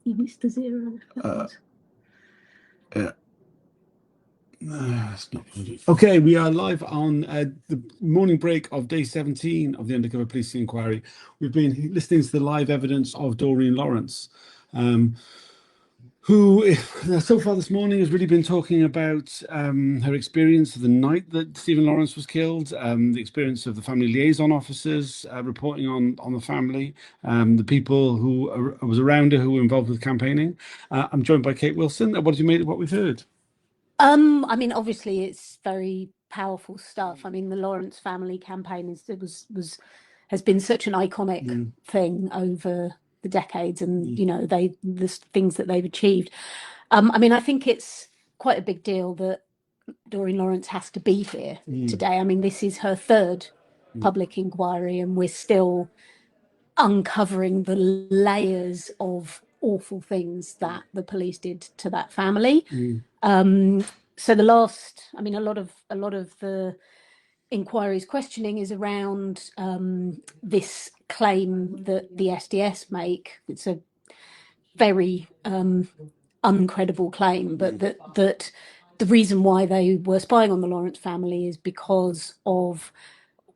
You missed the zero. Yeah. Okay, we are live on the morning break of day 17 of the Undercover Policing Inquiry. We've been listening to the live evidence of Doreen Lawrence, who so far this morning has really been talking about her experience of the night that Stephen Lawrence was killed, the experience of the family liaison officers reporting on the family, the people who was around her who were involved with campaigning. I'm joined by Kate Wilson. What did you make of what we've heard? I mean, obviously, it's very powerful stuff. I mean, the Lawrence family campaign has been such an iconic thing over the decades, and you know, the things that they've achieved. I mean, I think it's quite a big deal that Doreen Lawrence has to be here today. I mean, this is her third public inquiry, and we're still uncovering the layers of awful things that the police did to that family. So the last, I mean, a lot of the inquiry's questioning is around this claim that the SDS make. It's a very uncredible claim, but that the reason why they were spying on the Lawrence family is because of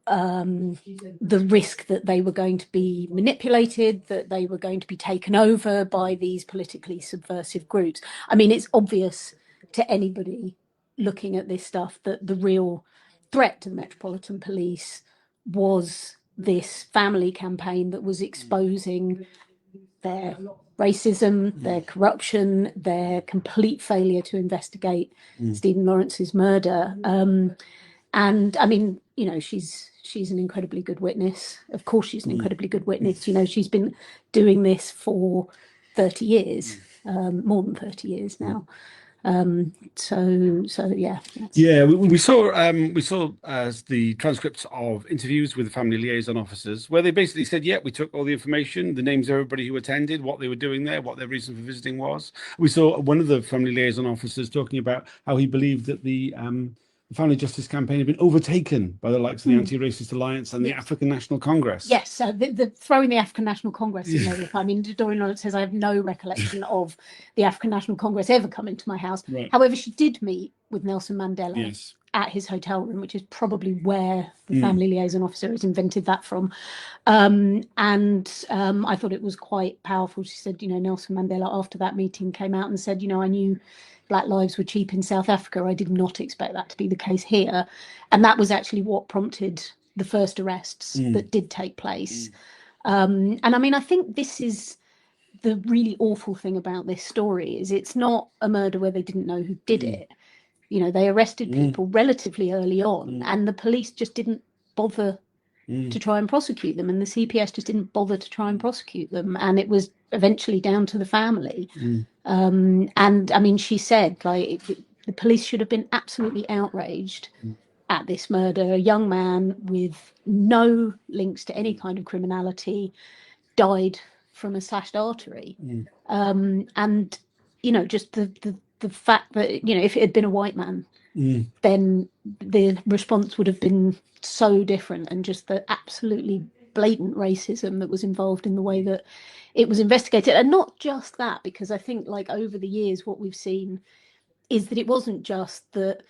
the risk that they were going to be manipulated, that they were going to be taken over by these politically subversive groups. I mean, it's obvious to anybody looking at this stuff that the real threat to the Metropolitan Police was this family campaign that was exposing their racism, their corruption, their complete failure to investigate Stephen Lawrence's murder. And I mean, you know, she's an incredibly good witness. Of course, she's an incredibly good witness. You know, she's been doing this for 30 years, more than 30 years now. So yeah. Yeah, we saw the transcripts of interviews with the family liaison officers where they basically said, yeah, we took all the information, the names of everybody who attended, what they were doing there, what their reason for visiting was. We saw one of the family liaison officers talking about how he believed that the Family Justice Campaign had been overtaken by the likes of the Anti-Racist Alliance and the African National Congress. Yes, the throwing the African National Congress in there. I mean, Doreen Lawrence says, I have no recollection of the African National Congress ever coming to my house. Right. However, she did meet with Nelson Mandela at his hotel room, which is probably where the family liaison officer has invented that from. And I thought it was quite powerful. She said, you know, Nelson Mandela, after that meeting, came out and said, you know, I knew Black lives were cheap in South Africa. I did not expect that to be the case here. And that was actually what prompted the first arrests that did take place. And I mean, I think this is the really awful thing about this story is it's not a murder where they didn't know who did it. You know, they arrested people relatively early on and the police just didn't bother to try and prosecute them. And the CPS just didn't bother to try and prosecute them. And it was eventually down to the family. And I mean, she said, like, the police should have been absolutely outraged at this murder. A young man with no links to any kind of criminality died from a slashed artery. And, you know, just the fact that, you know, if it had been a white man, then the response would have been so different, and just the absolutely blatant racism that was involved in the way that it was investigated. And not just that, because I think, like, over the years, what we've seen is that it wasn't just that,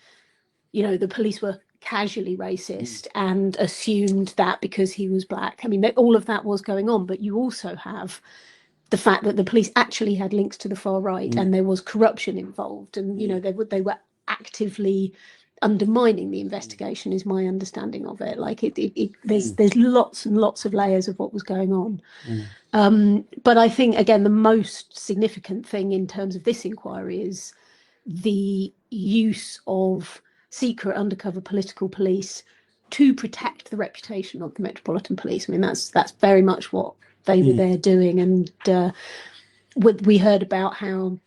you know, the police were casually racist and assumed that because he was black. I mean, all of that was going on, but you also have the fact that the police actually had links to the far right and there was corruption involved, and you know, they were actively undermining the investigation, is my understanding of it. Like there's lots and lots of layers of what was going on. But I think, again, the most significant thing in terms of this inquiry is the use of secret undercover political police to protect the reputation of the Metropolitan Police. I mean, that's very much what they were there doing. And we heard about how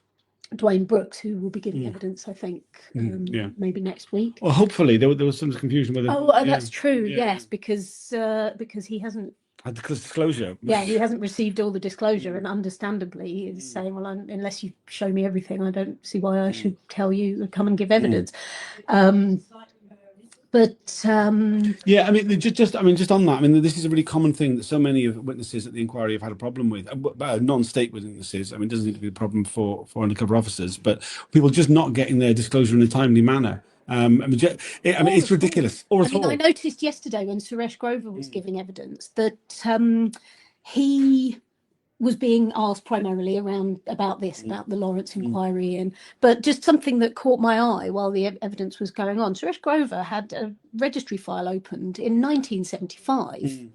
Dwayne Brooks, who will be giving evidence, I think, maybe next week. Well, hopefully there was some confusion with it. Oh, that's true. Yes, because he hasn't had the disclosure. Yeah, he hasn't received all the disclosure, and understandably, he is saying, "Well, unless you show me everything, I don't see why I should tell you and come and give evidence." But yeah, I mean, just on that, I mean, this is a really common thing that so many of the witnesses at the inquiry have had a problem with. Non-state witnesses, I mean, it doesn't need to be a problem for undercover officers, but people just not getting their disclosure in a timely manner. I mean, it's ridiculous. Or at all. I noticed yesterday when Suresh Grover was giving evidence that he was being asked primarily about the Lawrence inquiry, but just something that caught my eye while the evidence was going on. Suresh Grover had a registry file opened in 1975,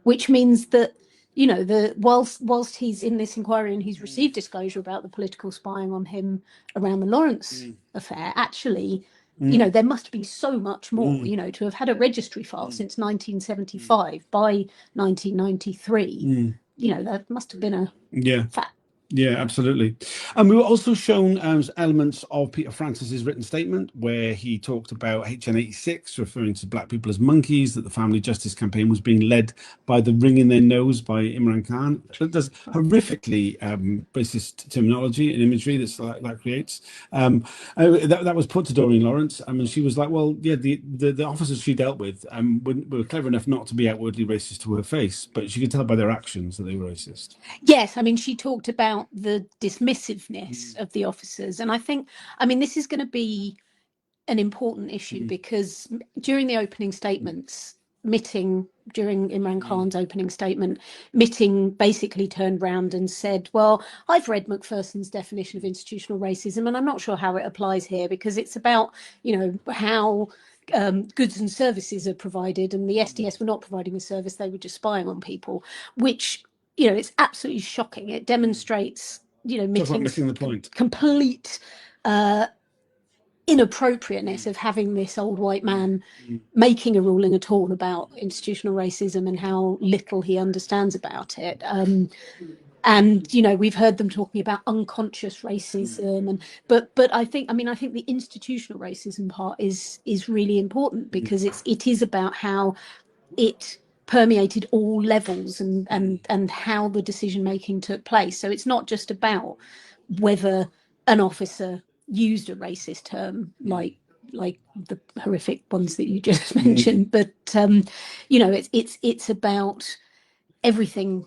which means that, you know, whilst he's in this inquiry and he's received disclosure about the political spying on him around the Lawrence affair, actually, you know, there must be so much more, you know, to have had a registry file since 1975 by 1993. You know, that must have been a fact. Yeah, absolutely. And we were also shown elements of Peter Francis's written statement where he talked about HN86, referring to black people as monkeys, that the family justice campaign was being led by the ring in their nose by Imran Khan. There's horrifically racist terminology and imagery that creates. That was put to Doreen Lawrence. I mean, she was like, well, yeah, the officers she dealt with were clever enough not to be outwardly racist to her face, but she could tell by their actions that they were racist. Yes, I mean, she talked about the dismissiveness of the officers. And I think, I mean, this is going to be an important issue because during the opening statements, during Imran Khan's opening statement, Mitting basically turned round and said, well, I've read Macpherson's definition of institutional racism, and I'm not sure how it applies here because it's about, you know, how goods and services are provided, and the SDS were not providing a service, they were just spying on people, which, you know, it's absolutely shocking. It demonstrates, you know, missing the point. Complete inappropriateness of having this old white man making a ruling at all about institutional racism and how little he understands about it. And, you know, we've heard them talking about unconscious racism, but I think the institutional racism part is really important because it is about how it permeated all levels and how the decision making took place. So it's not just about whether an officer used a racist term like the horrific ones that you just mentioned, but you know, it's about everything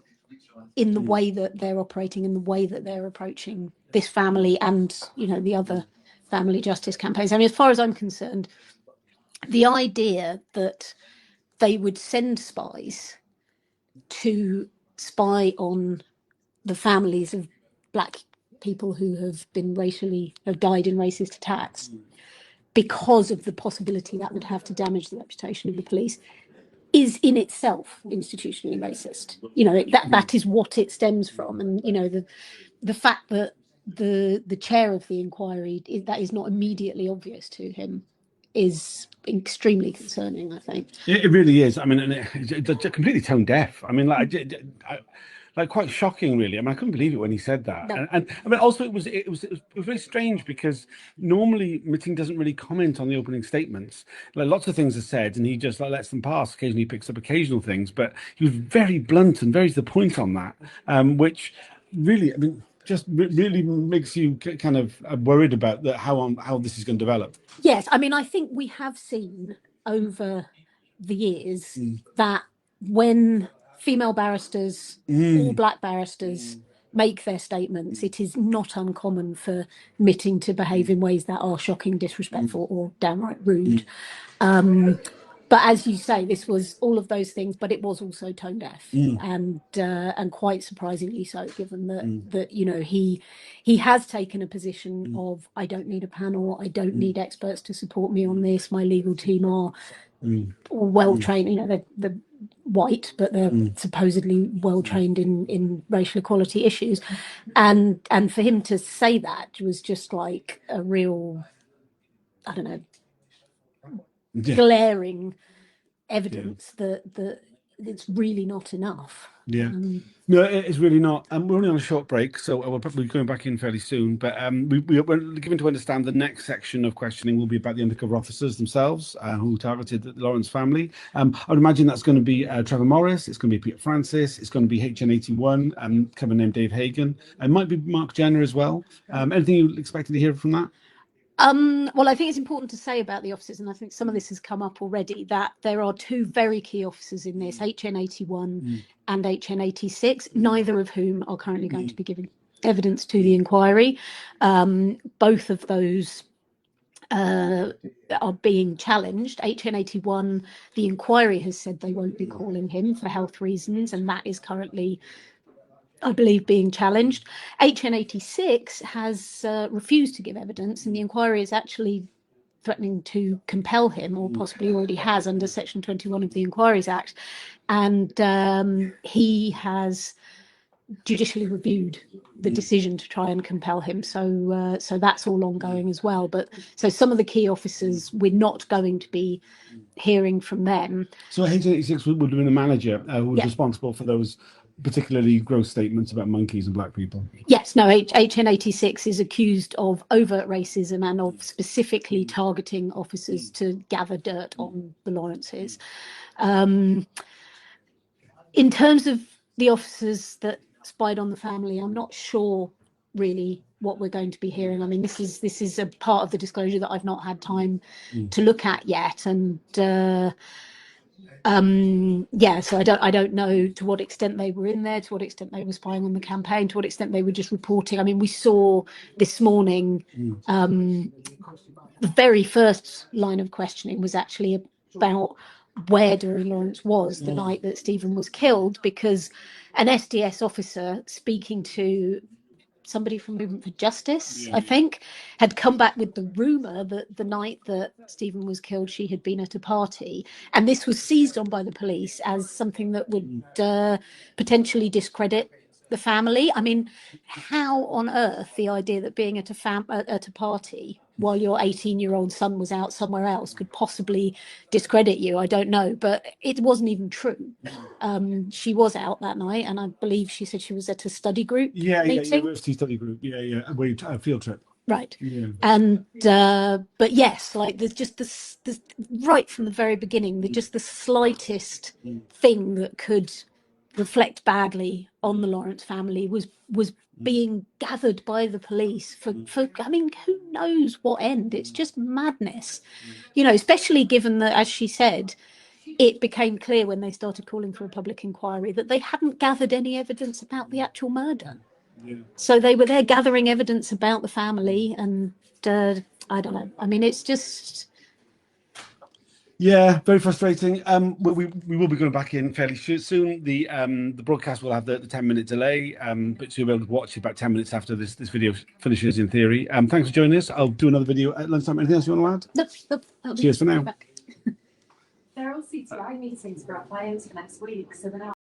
in the way that they're operating, in the way that they're approaching this family and, you know, the other family justice campaigns. I mean, as far as I'm concerned, the idea that they would send spies to spy on the families of black people who have died in racist attacks because of the possibility that would have to damage the reputation of the police is in itself institutionally racist. You know, that is what it stems from. And, you know, the fact that the chair of the inquiry, that is not immediately obvious to him, is extremely concerning, I think. It really is. I mean, and it's completely tone deaf. I mean, like quite shocking, really. I mean, I couldn't believe it when he said that. No. And I mean, also it was very strange because normally Mitting doesn't really comment on the opening statements. Like lots of things are said, and he just like lets them pass. Occasionally, he picks up occasional things, but he was very blunt and very to the point on that, which really, I mean, just really makes you kind of worried about how this is going to develop. Yes, I mean, I think we have seen over the years that when female barristers or black barristers make their statements, it is not uncommon for Mitting to behave in ways that are shocking, disrespectful, or downright rude. But as you say, this was all of those things, but it was also tone deaf, and quite surprisingly so, given that you know he has taken a position of I don't need a panel, I don't need experts to support me on this. My legal team are well trained. You know, they're white, but they're supposedly well trained in racial equality issues, and for him to say that was just like a real, I don't know, glaring evidence that it's really not enough. No, it's really not. We're only on a short break, so we'll probably be going back in fairly soon. But we're given to understand the next section of questioning will be about the undercover officers themselves who targeted the Lawrence family. I would imagine that's going to be Trevor Morris, it's going to be Peter Francis, it's going to be HN81, cover named Dave Hagan, and might be Mark Jenner as well. Anything you expected to hear from that? Well, I think it's important to say about the officers, and I think some of this has come up already, that there are two very key officers in this, HN81 and HN86, neither of whom are currently going to be giving evidence to the inquiry. Both of those are being challenged. HN81, the inquiry has said they won't be calling him for health reasons, and that is currently, I believe, being challenged. HN86 has refused to give evidence, and the inquiry is actually threatening to compel him, or possibly already has under Section 21 of the Inquiries Act. And he has judicially reviewed the decision to try and compel him. So that's all ongoing as well. But so some of the key officers, we're not going to be hearing from them. So HN86 would have been the manager who was responsible for those particularly gross statements about monkeys and black people. Yes, no, HN86 is accused of overt racism and of specifically targeting officers to gather dirt on the Lawrences. In terms of the officers that spied on the family, I'm not sure really what we're going to be hearing. I mean, this is a part of the disclosure that I've not had time to look at yet, and so I don't know to what extent they were in there, to what extent they were spying on the campaign, to what extent they were just reporting. I mean, we saw this morning the very first line of questioning was actually about where Doreen Lawrence was the night that Stephen was killed, because an SDS officer speaking to somebody from Movement for Justice, I think, had come back with the rumour that the night that Stephen was killed, she had been at a party. And this was seized on by the police as something that would potentially discredit the family. I mean, how on earth the idea that being at a party while your 18-year-old son was out somewhere else could possibly discredit you, I don't know. But it wasn't even true. She was out that night, and I believe she said she was at a study group meeting. University study group. A field trip. Right. Yeah. And but yes, like there's just this right from the very beginning, just the slightest thing that could reflect badly on the Lawrence family was being gathered by the police for I mean, who knows what end. It's just madness, you know, especially given that, as she said, it became clear when they started calling for a public inquiry that they hadn't gathered any evidence about the actual murder. So they were there gathering evidence about the family, and I don't know. I mean, it's just... Yeah, very frustrating. We will be going back in fairly soon. The broadcast will have the 10-minute delay, but you'll be able to watch it about 10 minutes after this video finishes, in theory. Thanks for joining us. I'll do another video at lunchtime. Anything else you want to add? No. Cheers for now. They're all CTI meetings for our clients for next week, so they're not